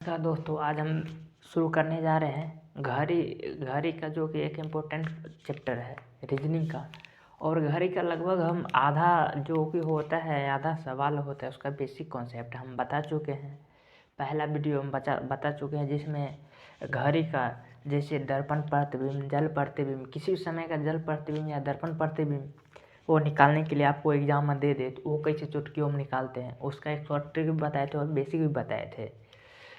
नमस्कार दोस्तों, आज हम शुरू करने जा रहे हैं घड़ी का जो कि एक इम्पोर्टेंट चैप्टर है रीजनिंग का। और घड़ी का लगभग हम आधा जो कि होता है, आधा सवाल होता है, उसका बेसिक कॉन्सेप्ट हम बता चुके हैं। पहला वीडियो हम बता चुके हैं जिसमें घड़ी का जैसे दर्पण प्रतिबिंब, जल प्रतिबिंब, किसी भी समय का जल प्रतिबिंब या दर्पण प्रतिबिंब वो निकालने के लिए आपको एग्जाम में दे दे तो वो कैसे चुटकियों में निकालते हैं, उसका एक शॉर्ट ट्रिक भी बताए थे और बेसिक भी बताए थे।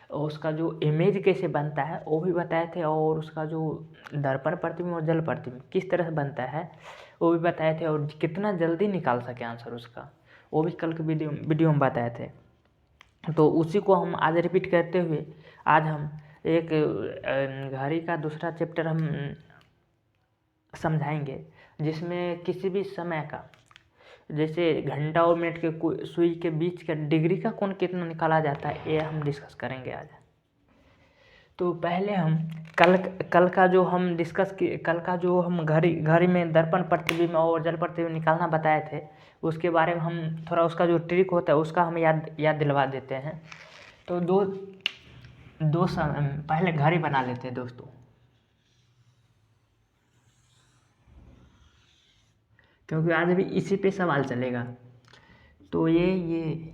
और उसका जो इमेज कैसे बनता है वो भी बताए थे, और उसका जो दर्पण प्रतिबिंब और जल प्रतिबिंब किस तरह से बनता है वो भी बताए थे, और कितना जल्दी निकाल सके आंसर उसका वो भी कल के वीडियो में बताए थे। तो उसी को हम आज रिपीट करते हुए आज हम एक घड़ी का दूसरा चैप्टर हम समझाएंगे, जिसमें किसी भी समय का जैसे घंटा और मिनट के सुई के बीच का डिग्री का कोण कितना निकाला जाता है, ये हम डिस्कस करेंगे आज। तो पहले हम कल का जो हम डिस्कस किए, कल का जो हम घड़ी में दर्पण प्रतिबिंब और जल प्रतिबिंब निकालना बताए थे, उसके बारे में हम थोड़ा उसका जो ट्रिक होता है उसका हम याद दिलवा देते हैं। तो पहले घड़ी बना लेते हैं दोस्तों, क्योंकि आज भी इसी पे सवाल चलेगा। तो ये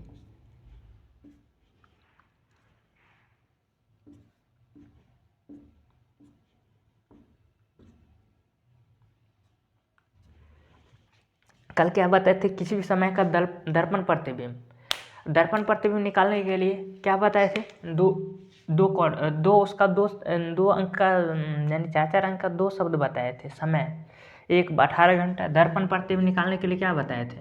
कल क्या बताए थे, किसी भी समय का दर्पण प्रतिबिंब निकालने के लिए क्या बताए थे, दो अंक का यानी चार अंक का दो शब्द बताए थे। समय एक 18 घंटा। दर्पण प्रतिबिंब निकालने के लिए क्या बताए थे,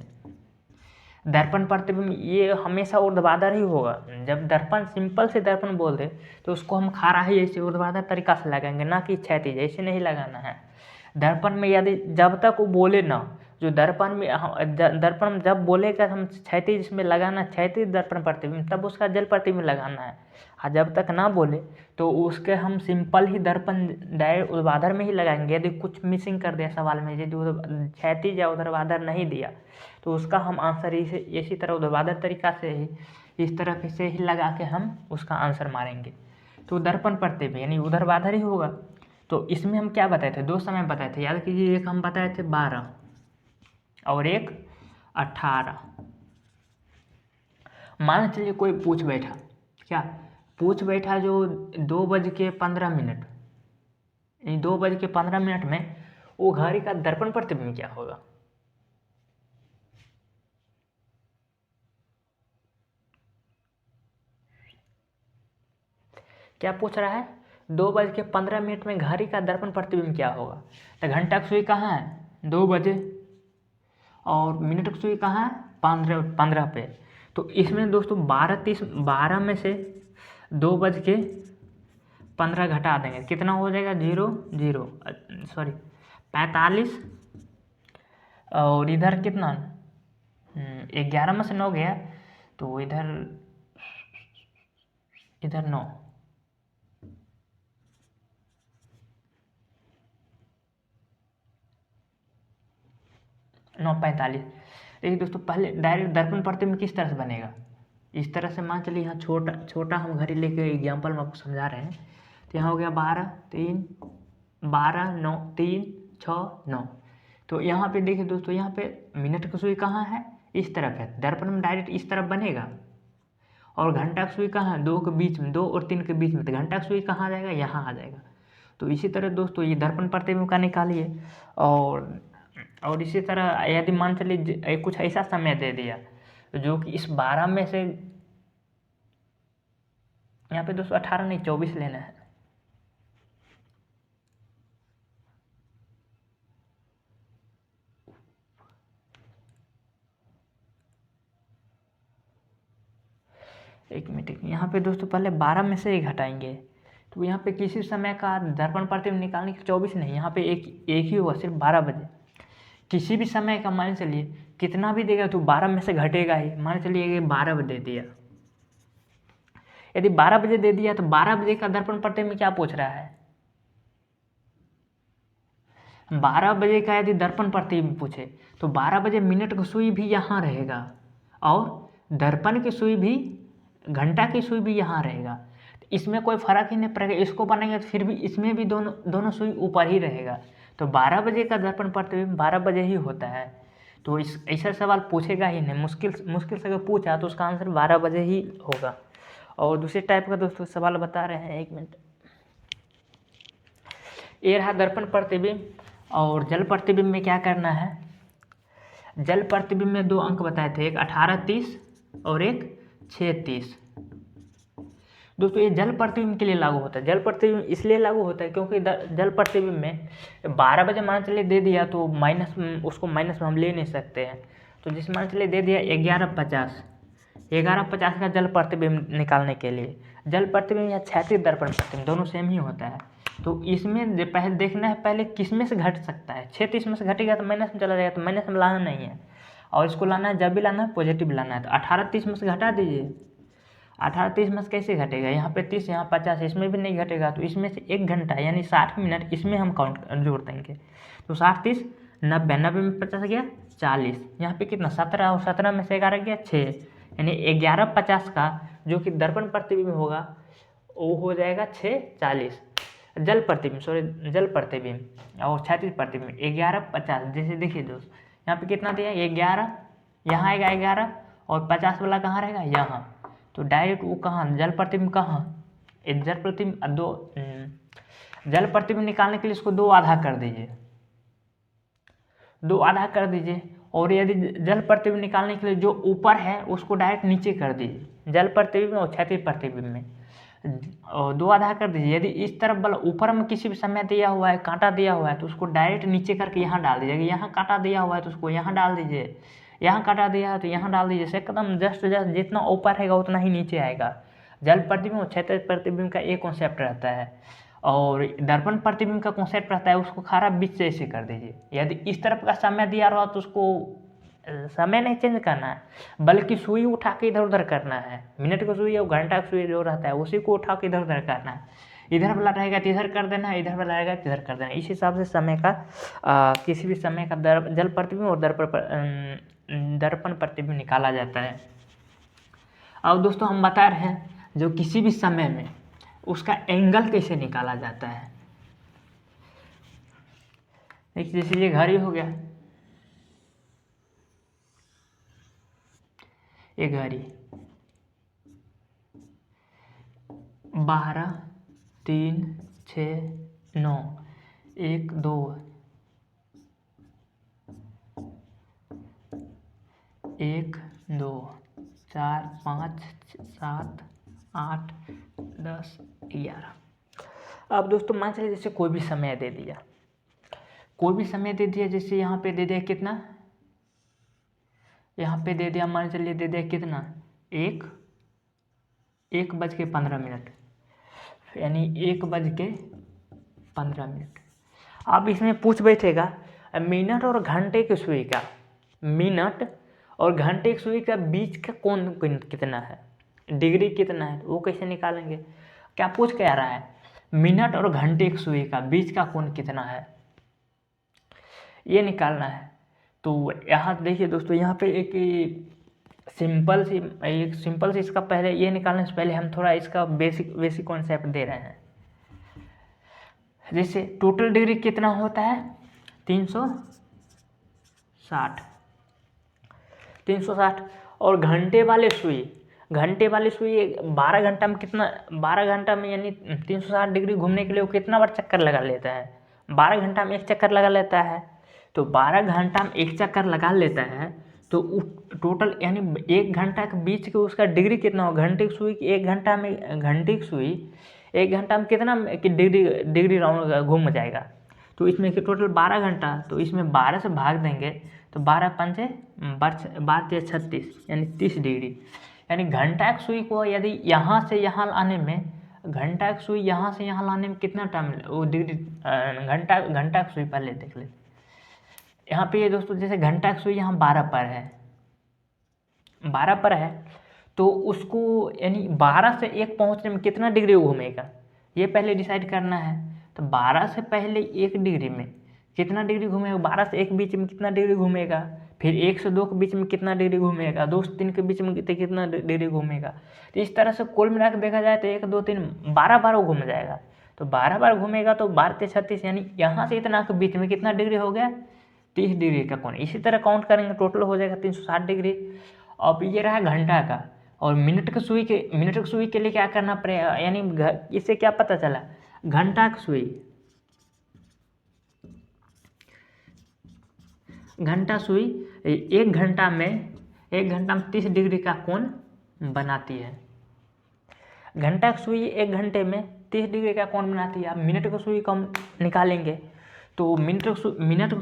दर्पण प्रतिबिंब ये हमेशा ऊर्ध्वाधर ही होगा। जब दर्पण सिंपल से दर्पण बोल दे तो उसको हम खाराही ऐसे ऊर्ध्वाधर तरीका से लगाएंगे, ना कि क्षैतिज, ऐसे नहीं लगाना है। दर्पण में यदि जब तक वो बोले ना, जो दर्पण जब बोलेगा हम क्षैतिज इसमें लगाना, क्षैतिज दर्पण प्रतिबिंब, तब उसका जल प्रतिबिंब लगाना है। और जब तक ना बोले तो उसके हम सिंपल ही दर्पण डायरेक्ट ऊर्ध्वाधर में ही लगाएंगे। यदि कुछ मिसिंग कर दिया सवाल में, यदि क्षैतिज या ऊर्ध्वाधर नहीं दिया तो उसका हम आंसर इसी तरह ऊर्ध्वाधर तरीका से ही इस तरह से ही लगा के हम उसका आंसर मारेंगे। तो दर्पण प्रतिबिंब यानी ऊर्ध्वाधर ही होगा। तो इसमें हम क्या बताए थे, दो समय बताए थे, याद कीजिए। एक हम बताए थे 12 और एक 18। मान चलिए कोई पूछ बैठा, क्या पूछ बैठा जो 2:15 यानी 2:15 में वो घड़ी का दर्पण प्रतिबिंब क्या होगा। क्या पूछ रहा है, 2:15 में घड़ी का दर्पण प्रतिबिंब क्या होगा। तो घंटा की सुई कहाँ है, 2 बजे, और मिनट की सुई कहाँ है, 15 पे। तो इसमें दोस्तों 12 में से 2:15 घटा देंगे, कितना हो जाएगा, 45। और इधर कितना, 11 में से 9 गया तो इधर 9, 9:45। देखिए दोस्तों, पहले डायरेक्ट दर्पण प्रतिबिंब किस तरह से बनेगा, इस तरह से। मान चलिए यहाँ छोटा हम घड़ी लेके एग्जाम्पल में आपको समझा रहे हैं। तो यहाँ हो गया 12, 3, 12, 9, 3, 6, 9। तो यहाँ पे देखिए दोस्तों, यहाँ पे मिनट की सुई कहाँ है, इस तरफ है। दर्पण में डायरेक्ट इस तरफ बनेगा। और घंटा की सुई कहाँ है, 2 के बीच में, 2 और 3 के बीच में। तो घंटा की सुई कहाँ आ जाएगा, यहाँ आ जाएगा। तो इसी तरह दोस्तों ये दर्पण प्रतिबिंब का निकालिए। और इसी तरह यदि मान चलिए कुछ ऐसा समय दे दिया जो कि इस 12 में से, यहाँ पे दोस्तों 18 नहीं 24 लेना है। एक मिनट, यहाँ पे दोस्तों पहले 12 में से 1 घटाएंगे। तो यहाँ पे किसी समय का दर्पण प्रतिबिंब निकालने के 24 नहीं, यहाँ पे एक ही होगा, सिर्फ 12 बजे। किसी भी समय का मान चलिए कितना भी देगा तो 12 में से घटेगा ही। मान चलिए ये 12 बजे दिया, यदि 12 बजे दे दिया तो 12 बजे का दर्पण प्रतिबिंब क्या पूछ रहा है, 12 बजे का यदि दर्पण प्रतिबिंब पूछे तो 12 बजे मिनट की सुई भी यहाँ रहेगा और दर्पण की सुई भी, घंटा की सुई भी यहाँ रहेगा। इसमें कोई फ़र्क ही नहीं पड़ेगा। इसको बनाएंगे तो फिर भी इसमें भी दोनों सुई ऊपर ही रहेगा। तो 12 बजे का दर्पण प्रतिबिंब 12 बजे ही होता है। तो इस ऐसा सवाल पूछेगा ही नहीं, मुश्किल से अगर पूछा तो उसका आंसर 12 बजे ही होगा। और दूसरे टाइप का दोस्तों सवाल बता रहे हैं, 1 मिनट। ये रहा दर्पण प्रतिबिंब। और जल प्रतिबिंब में क्या करना है, जल प्रतिबिंब में 2 अंक बताए थे, एक 18:30 और एक 6:30। दोस्तों ये जल प्रतिबिंब के लिए लागू होता है। जल प्रतिबिंब इसलिए लागू होता है क्योंकि जल प्रतिबिंब में 12 बजे मान चलिए दे दिया तो उसको माइनस में हम ले नहीं सकते हैं। तो जिस मान चलिए दे दिया 11:50 का जल प्रतिबिंब निकालने के लिए, जल प्रतिबिंब या क्षैतिज दर्पण प्रतिबिंब दोनों सेम ही होता है। तो इसमें पहले देखना है पहले किस में से घट सकता है। 6:30 में से घटेगा तो माइनस में चला जाएगा, तो माइनस में लाना नहीं है। और इसको लाना है, जब भी लाना है पॉजिटिव लाना है। तो 18:30 में से घटा दीजिए। 18:30 में से कैसे घटेगा, यहाँ पे 30 यहाँ 50, इसमें भी नहीं घटेगा। तो इसमें से 1 घंटा यानी 60 मिनट इसमें हम जोड़ देंगे। तो 60 30 90, 90 में 50 गया 40, यहाँ पे कितना 17 और 17 में से 11 गया 6, यानी 11:50 का जो कि दर्पण प्रतिबिंब होगा वो हो जाएगा 6:40। जल प्रतिबिंब और क्षैतिज प्रतिबिंब 11:50। जैसे देखिए दोस्त यहाँ पे कितना दिया 11, यहाँ आएगा 11 और 50 वाला कहाँ रहेगा यहाँ। तो डायरेक्ट वो कहाँ जल प्रतिबिंब कहाँ, जल प्रतिबिंब निकालने के लिए इसको 2 आधा कर दीजिए, 2 आधा कर दीजिए। और यदि जल प्रतिबिंब निकालने के लिए जो ऊपर है उसको डायरेक्ट नीचे कर दीजिए। जल प्रतिबिंब और क्षैतिज प्रतिबिंब में 2 आधा कर दीजिए। यदि इस तरफ वाला ऊपर में किसी भी समय दिया हुआ है, कांटा दिया हुआ है, तो उसको डायरेक्ट नीचे करके यहाँ डाल दीजिए। यहाँ कांटा दिया हुआ है तो उसको यहाँ डाल दीजिए, यहाँ काटा दिया है तो यहाँ डाल दीजिए। एकदम जस्ट जितना ऊपर रहेगा उतना ही नीचे आएगा। जल प्रतिबिंब और क्षैतिज प्रतिबिंब का एक कॉन्सेप्ट रहता है, और दर्पण प्रतिबिंब का कॉन्सेप्ट रहता है उसको खारा बीच से ऐसे कर दीजिए। यदि इस तरफ का समय दिया रहा तो उसको समय नहीं चेंज करना है, बल्कि सुई उठा के इधर उधर करना है। मिनट का सुई और घंटा का सुई जो रहता है उसी को उठा के इधर उधर करना है। इधर वाला रहेगा तो इधर कर देना है, इधर वाला रहेगा तो इधर कर देना है। इस हिसाब से समय का किसी भी समय का जल प्रतिबिंब और दर्पण प्रतिबिंब निकाला जाता है। अब दोस्तों हम बता रहे हैं जो किसी भी समय में उसका एंगल कैसे निकाला जाता है। एक जैसे ये घड़ी हो गया, ये घड़ी 12 3 6 9 1 2 1 2 4 5 7 8 10 11। अब दोस्तों मान चलिए जैसे कोई भी समय दे दिया, जैसे यहाँ पे दे दिया कितना, यहाँ पे दे दिया मान चलिए दे दिया कितना 1:15, यानी 1:15। अब इसमें पूछ बैठेगा मिनट और घंटे की सुई का, मिनट और घंटे की सुई का बीच का कोण कितना है, डिग्री कितना है, वो कैसे निकालेंगे। क्या पूछ क्या रहा है, मिनट और घंटे की सुई का बीच का कोण कितना है, ये निकालना है। तो यहाँ देखिए दोस्तों, यहाँ पे एक सिंपल सी इसका पहले ये निकालने से पहले हम थोड़ा इसका बेसिक कॉन्सेप्ट दे रहे हैं। जैसे टोटल डिग्री कितना होता है 360, और घंटे वाले सुई 12 घंटा में कितना, 12 घंटा में यानी 360 डिग्री घूमने के लिए वो कितना बार चक्कर लगा लेता है, 12 घंटा में 1 चक्कर लगा लेता है। तो 12 घंटा में 1 चक्कर लगा लेता है तो टोटल यानी 1 घंटा के बीच के उसका डिग्री कितना हो, घंटे की सुई की 1 घंटा में, घंटे की सुई 1 घंटा में कितना कि डिग्री राउंड घूम जाएगा। तो इसमें कि टोटल 12 घंटा, तो इसमें 12 से भाग देंगे तो 12 पंचे 36 यानी 30 डिग्री। यानी घंटा की सुई को यदि यहाँ से यहाँ लाने में, घंटा की सुई यहाँ से यहाँ लाने में कितना टाइम वो डिग्री, घंटा की सुई पहले देख ले। यहाँ पे ये दोस्तों जैसे घंटा की सुई यहाँ 12 पर है तो उसको यानी 12 से 1 पहुँचने में कितना डिग्री घूमेगा ये पहले डिसाइड करना है। तो 12 से पहले 1 डिग्री में कितना डिग्री घूमेगा, 12 से 1 बीच में कितना डिग्री घूमेगा, फिर 1 से 2 के बीच में कितना डिग्री घूमेगा, 2 से 3 के बीच में कितना डिग्री घूमेगा। तो इस तरह से कुल मिला के देखा जाए तो 1 2 3 12 बार वो घूम जाएगा। तो 12 बार घूमेगा तो 12 × 36 यानी यहाँ से इतना के बीच में कितना डिग्री हो गया, 30 डिग्री का कोण। इसी तरह काउंट करेंगे टोटल हो जाएगा 360 डिग्री। अब ये रहा घंटा का। और मिनट की सुई के लिए क्या करना पड़ेगा, यानी इससे क्या पता चला, घंटा की सुई 1 घंटा में 30 डिग्री का कोण बनाती है। घंटा की सुई 1 घंटे में 30 डिग्री का कोण बनाती है। अब मिनट की सुई को हम निकालेंगे तो मिनट की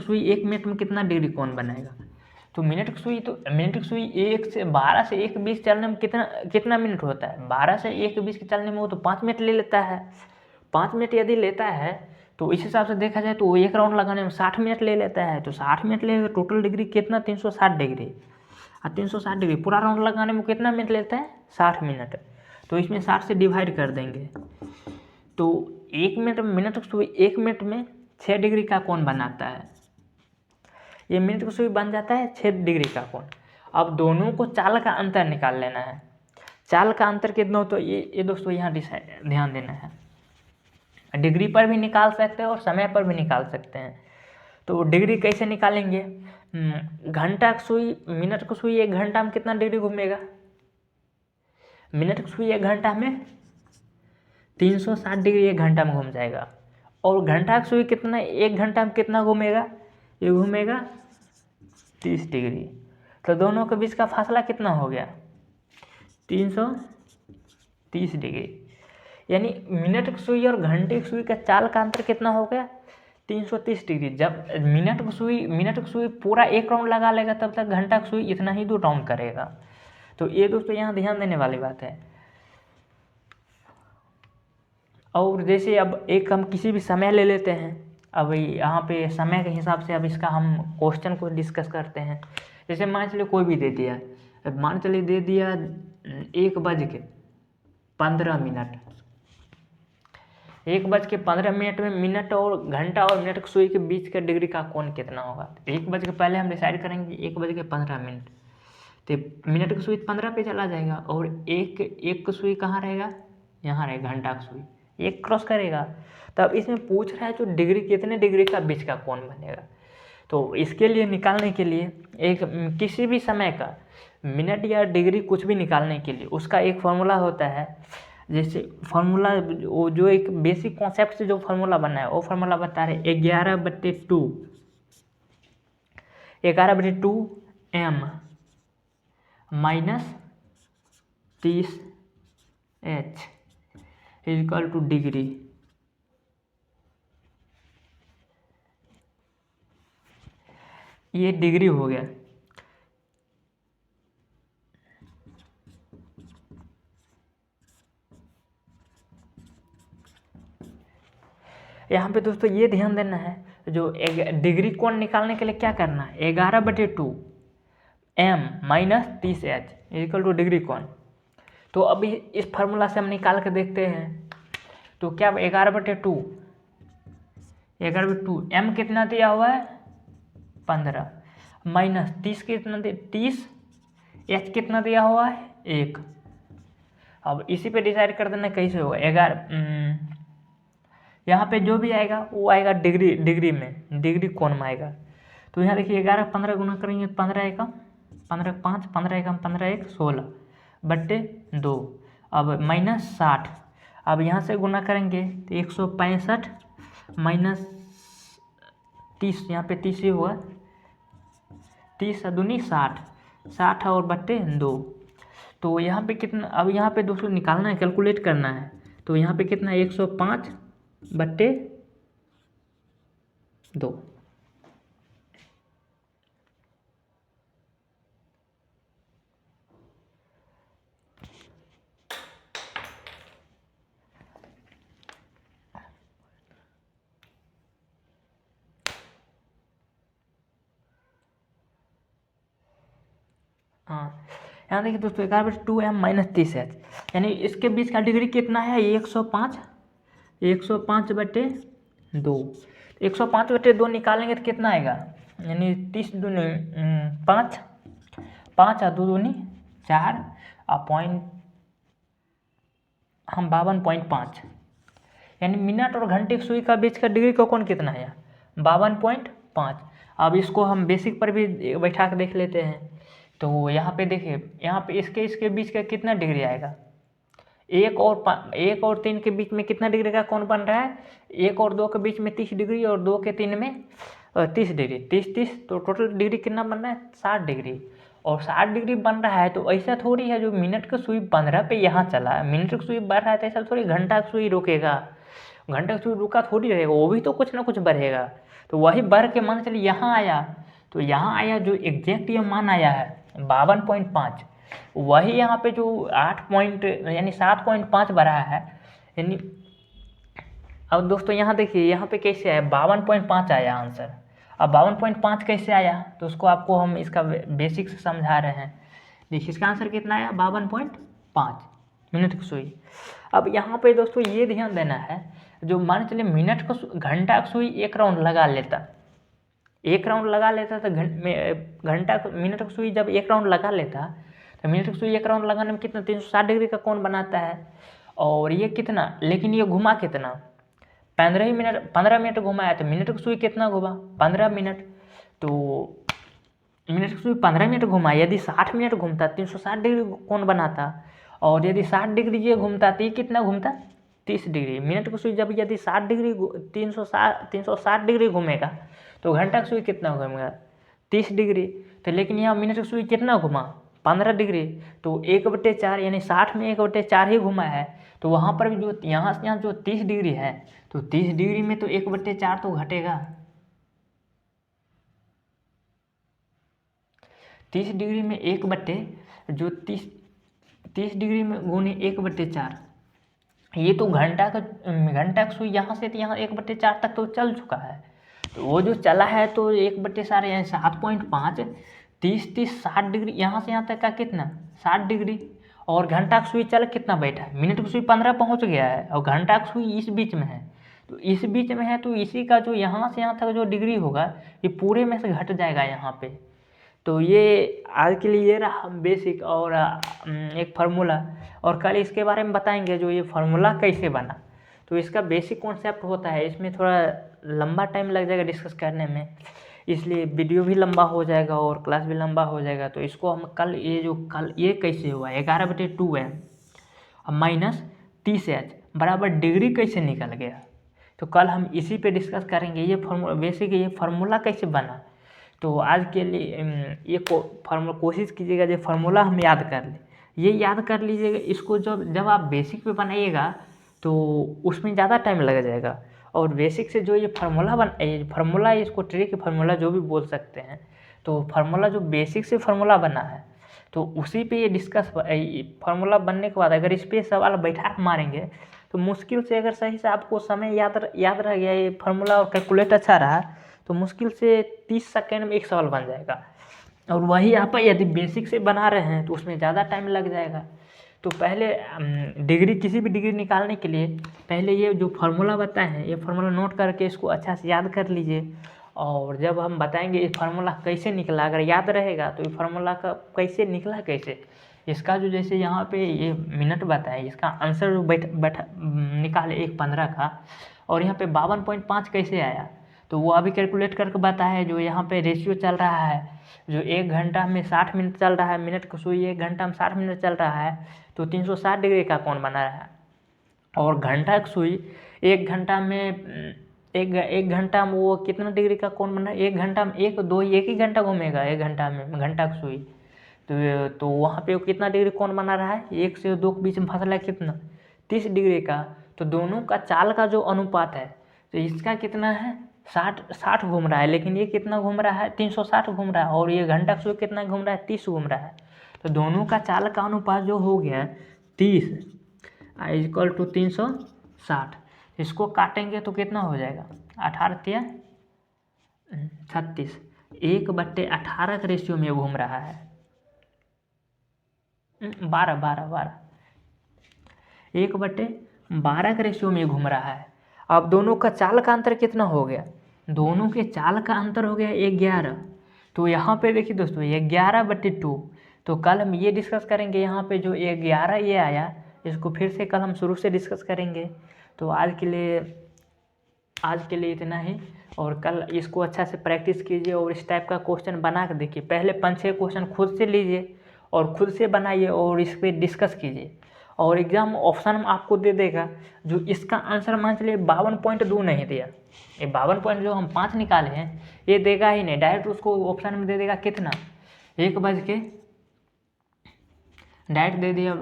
सुई 1 मिनट में कितना डिग्री कोण बनाएगा। तो मिनट की सुई 1 से 12 से 1 20 चलने में कितना मिनट होता है, 12 से 1 20 के चलने में वो तो 5 मिनट ले लेता है। 5 मिनट यदि लेता है तो इस हिसाब से देखा जाए तो वो 1 राउंड लगाने में 60 मिनट ले लेता है। तो 60 मिनट ले टोटल डिग्री कितना, 360 डिग्री। और 360 डिग्री पूरा राउंड लगाने में कितना मिनट लेता है, 60 मिनट। तो इसमें 60 से डिवाइड कर देंगे तो 1 मिनट में 6 डिग्री का कोण बनाता है। ये मिनट की सुई बन जाता है 6 डिग्री का कोण। अब दोनों को चाल का अंतर निकाल लेना है। चाल का अंतर कितना हो, तो ये दोस्तों यहाँ ध्यान देना है। डिग्री पर भी निकाल सकते हैं और समय पर भी निकाल सकते हैं। तो डिग्री कैसे निकालेंगे, घंटा की सुई मिनट की सुई 1 घंटा में कितना डिग्री घूमेगा, मिनट की सुई 1 घंटा में 360 डिग्री 1 घंटा में घूम जाएगा। और घंटा की सुई कितना 1 घंटा में कितना घूमेगा, ये घूमेगा 30 डिग्री। तो दोनों के बीच का फासला कितना हो गया, 330 डिग्री। यानी मिनट की सुई और घंटे की सुई का चाल का अंतर कितना हो गया, 330 डिग्री। जब मिनट की सुई पूरा 1 राउंड लगा लेगा तब तक घंटा की सुई इतना ही 2 राउंड करेगा। तो ये दोस्तों यहाँ ध्यान देने वाली बात है। और जैसे अब एक हम किसी भी समय ले लेते हैं। अब यहाँ पे समय के हिसाब से अब इसका हम क्वेश्चन को डिस्कस करते हैं। जैसे मान चलिए कोई भी दे दिया, मान चलिए दे दिया 1:15 1:15 में मिनट और घंटा और मिनट की सुई के बीच का डिग्री का कोण कितना होगा। 1 बज के पहले हम डिसाइड करेंगे 1:15। तो मिनट की सुई 15 पे चला जाएगा और एक की सुई कहाँ रहेगा, यहाँ रहेगा घंटा की सुई, 1 क्रॉस करेगा। तब इसमें पूछ रहा है जो डिग्री कितने डिग्री का बीच का कोण बनेगा। तो इसके लिए निकालने के लिए एक किसी भी समय का मिनट या डिग्री कुछ भी निकालने के लिए उसका एक फार्मूला होता है। जैसे फार्मूला वो जो एक बेसिक कॉन्सेप्ट से जो फार्मूला बना है वो फार्मूला बता रहे 11/2 m - 30 h equal two degree. ये डिग्री हो गया। यहाँ पे दोस्तों ये ध्यान देना है, जो डिग्री कोण निकालने के लिए क्या करना है, 11/2 m - 30 h equal two degree कोण। तो अभी इस फार्मूला से हम निकाल के देखते हैं। तो क्या 11/2 m कितना दिया हुआ है 15 माइनस 30 कितना 30 h कितना दिया हुआ है 1। अब इसी पे डिसाइड कर देना कैसे होगा। 11 यहाँ पे जो भी आएगा वो आएगा डिग्री में, डिग्री कोण में आएगा। तो यहाँ देखिए 11 15 गुना करेंगे 15 एकम 15 5 15 एकम 15 1 16/2। अब -60। अब यहाँ से गुना करेंगे तो 165 माइनस 30, यहाँ पे 30 ही हुआ, 30 दूनी 60, 60 और बट्टे 2। तो यहाँ पे कितना, अब यहाँ पे दोस्तों निकालना है, कैलकुलेट करना है। तो यहाँ पे कितना 105/2। हाँ यहाँ देखिए दोस्तों 11/2 m - 30 h यानी इसके बीच का डिग्री कितना है 105 105/2। 105/2 निकालेंगे तो कितना आएगा यानी 30 दूनी 5, 5 और 2 दूनी 4 और पॉइंट हम 52.5, यानी मिनट और घंटे की सुई का बीच का डिग्री का कोण कितना है? 52.5। अब इसको हम बेसिक पर भी बैठा के देख लेते हैं। तो यहाँ पे देखिए, यहाँ पे इसके बीच का कितना डिग्री आएगा? 1 और 3 के बीच में कितना डिग्री का कोण बन रहा है? 1 और 2 के बीच में 30 डिग्री और 2 के 3 में 30 डिग्री, 30, तो टोटल डिग्री कितना बन रहा है? 60 डिग्री। और 60 डिग्री बन रहा है तो ऐसा थोड़ी है जो मिनट का सुई 15 पे यहाँ चला, मिनट का सुई बढ़ रहा है तो ऐसा थोड़ी घंटा का सुई रुकेगा, घंटा का सुई रुका थोड़ी रहेगा, वो भी तो कुछ ना कुछ बढ़ेगा। तो वही बढ़ के मान चलिए यहाँ आया, तो यहाँ आया जो एग्जैक्ट ये मान आया है 52.5, वही यहाँ पे जो 8 पॉइंट यानी 7.5 बढ़ा है, यानी अब दोस्तों यहाँ देखिए यहाँ पे कैसे आया 52.5 आया आंसर। अब 52.5 कैसे आया तो उसको आपको हम इसका बेसिक से समझा रहे हैं। देखिए इसका आंसर कितना आया 52.5 मिनट की सुई। अब यहाँ पे दोस्तों ये ध्यान देना है, जो मान चलिए मिनट का घंटा का सुई 1 राउंड लगा लेता, 1 राउंड लगा लेता तो घंटा मिनट का सुई जब 1 राउंड लगा लेता तो मिनट की सुई 1 राउंड लगाने में कितना 360 डिग्री का कोण बनाता है। और ये कितना, लेकिन ये घुमा कितना 15 मिनट घुमाया, तो मिनट की सुई कितना घुमा 15 मिनट, तो मिनट की सुई 15 मिनट घुमा, यदि 60 मिनट घूमता 360 डिग्री कोण बनाता, और यदि 60 डिग्री ये घूमता तो ये कितना घूमता 30 डिग्री। मिनट की सुई जब यदि 60 डिग्री 360 डिग्री घूमेगा तो घंटा की सुई कितना घूमेगा 30 डिग्री। तो लेकिन यहाँ मिनट की सुई कितना घुमा 15 डिग्री, तो 1/4 यानी 60 में 1/4 ही घुमा है, तो वहाँ पर भी जो यहाँ से यहाँ जो 30 डिग्री है, तो 30 डिग्री में तो 1/4 तो घटेगा, 30 डिग्री में 30 डिग्री में गुने 1/4, ये तो घंटा का सुई यहाँ से तो यहाँ 1/4 तक तो चल चुका है, तो वो जो चला है तो 1/4 यानी 7.5, 30 60 डिग्री यहाँ से यहाँ तक का कितना 60 डिग्री। और घंटा का सुई चल कितना बैठा है, मिनट की सुई 15 पहुँच गया है और घंटा का सुई इस बीच में है, तो इस बीच में है तो इसी का जो यहाँ से यहाँ तक जो डिग्री होगा ये पूरे में से घट जाएगा यहाँ पे। तो ये आज के लिए ये रहा बेसिक और एक फार्मूला, और कल इसके बारे में बताएंगे जो ये फार्मूला कैसे बना। तो इसका बेसिक कॉन्सेप्ट होता है, इसमें थोड़ा लंबा टाइम लग जाएगा डिस्कस करने में, इसलिए वीडियो भी लंबा हो जाएगा और क्लास भी लंबा हो जाएगा। तो इसको हम कल ये कैसे हुआ 11/2m माइनस 30h बराबर डिग्री कैसे निकल गया, तो कल हम इसी पे डिस्कस करेंगे। ये फार्मूला बेसिक, ये फार्मूला कैसे बना। तो आज के लिए ये फार्मूला कोशिश कीजिएगा जो फार्मूला हम याद कर लें, ये याद कर लीजिएगा। इसको जब आप बेसिक पे बनाइएगा तो उसमें ज़्यादा टाइम लग जाएगा, और बेसिक से जो ये फार्मूला इसको ट्रिक फार्मूला जो भी बोल सकते हैं, तो फार्मूला जो बेसिक से फार्मूला बना है तो उसी पे ये डिस्कस फार्मूला बनने के बाद अगर इस पर सवाल बैठा के मारेंगे तो मुश्किल से, अगर सही से आपको समय याद रह गया, ये फार्मूला और कैलकुलेट अच्छा रहा तो मुश्किल से 30 सेकेंड में एक सवाल बन जाएगा। और वही आप यदि बेसिक से बना रहे हैं तो उसमें ज़्यादा टाइम लग जाएगा। तो पहले डिग्री, किसी भी डिग्री निकालने के लिए पहले ये जो फार्मूला बताए हैं ये फार्मूला नोट करके इसको अच्छा से याद कर लीजिए, और जब हम बताएंगे ये फार्मूला कैसे निकला, अगर याद रहेगा तो ये फार्मूला का कैसे निकला कैसे, इसका जो जैसे यहाँ पे ये मिनट बताए, इसका आंसर जो बैठा निकाले 1/15 का, और यहाँ पे 52.5 कैसे आया तो वो अभी कैलकुलेट करके बताया है। जो यहाँ पे रेशियो चल रहा है, जो 1 घंटा में 60 मिनट चल रहा है, मिनट की सुई 1 घंटा में 60 मिनट चल रहा है, तो 360 डिग्री का कोण बना रहा है। और घंटा की सुई 1 घंटा में एक घंटा में वो कितना डिग्री का कोण बना है, 1 घंटा में एक ही घंटा घूमेगा 1 घंटा में घंटा की सुई, तो वहाँ पे वो कितना डिग्री कोण बना रहा है, 1 से 2 के बीच में फासला कितना 30 डिग्री का। तो दोनों का चाल का जो अनुपात है, तो इसका कितना है 60 घूम रहा है, लेकिन ये कितना घूम रहा है 360 घूम रहा है, और ये घंटा सुई कितना घूम रहा है 30 घूम रहा है। तो दोनों का चाल का अनुपात जो हो गया 30 इक्वल टू 360, इसको काटेंगे तो कितना हो जाएगा 18 36, 1/18 के रेशियो में घूम रहा है, 12 1/12 के रेशियो में घूम रहा है। अब दोनों का चाल का अंतर कितना हो गया दोनों के चाल का अंतर हो गया 11। तो यहाँ पे देखिए दोस्तों 11/2। तो कल हम ये डिस्कस करेंगे, यहाँ पे जो 11 ये आया इसको फिर से कल हम शुरू से डिस्कस करेंगे। तो आज के लिए इतना ही, और कल इसको अच्छा से प्रैक्टिस कीजिए और इस टाइप का क्वेश्चन बना के देखिए। पहले 5-6 क्वेश्चन खुद से लीजिए और खुद से बनाइए और इस पर डिस्कस कीजिए, और एग्जाम ऑप्शन में आपको दे देगा जो इसका आंसर मान चलिए 52.2 नहीं दिया, ये 52 पॉइंट जो हम 5 निकाले हैं ये देगा ही नहीं, डायरेक्ट उसको ऑप्शन में दे देगा कितना 1 बज के, डायरेक्ट दे दिया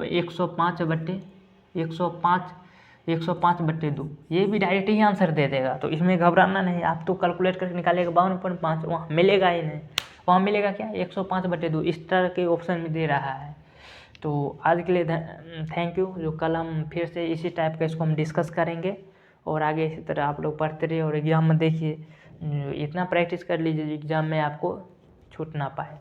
105/2, ये भी डायरेक्ट ही आंसर दे देगा। तो इसमें घबराना नहीं, आप तो कैलकुलेट करके निकालेगा 52.5, वहाँ मिलेगा ही नहीं, वहाँ मिलेगा क्या 105/2, इस तरह के ऑप्शन में दे रहा है। तो आज के लिए थैंक यू। जो कल हम फिर से इसी टाइप का इसको हम डिस्कस करेंगे, और आगे इसी तरह आप लोग पढ़ते रहिए और एग्ज़ाम में देखिए, इतना प्रैक्टिस कर लीजिए एग्ज़ाम में आपको छूट ना पाए।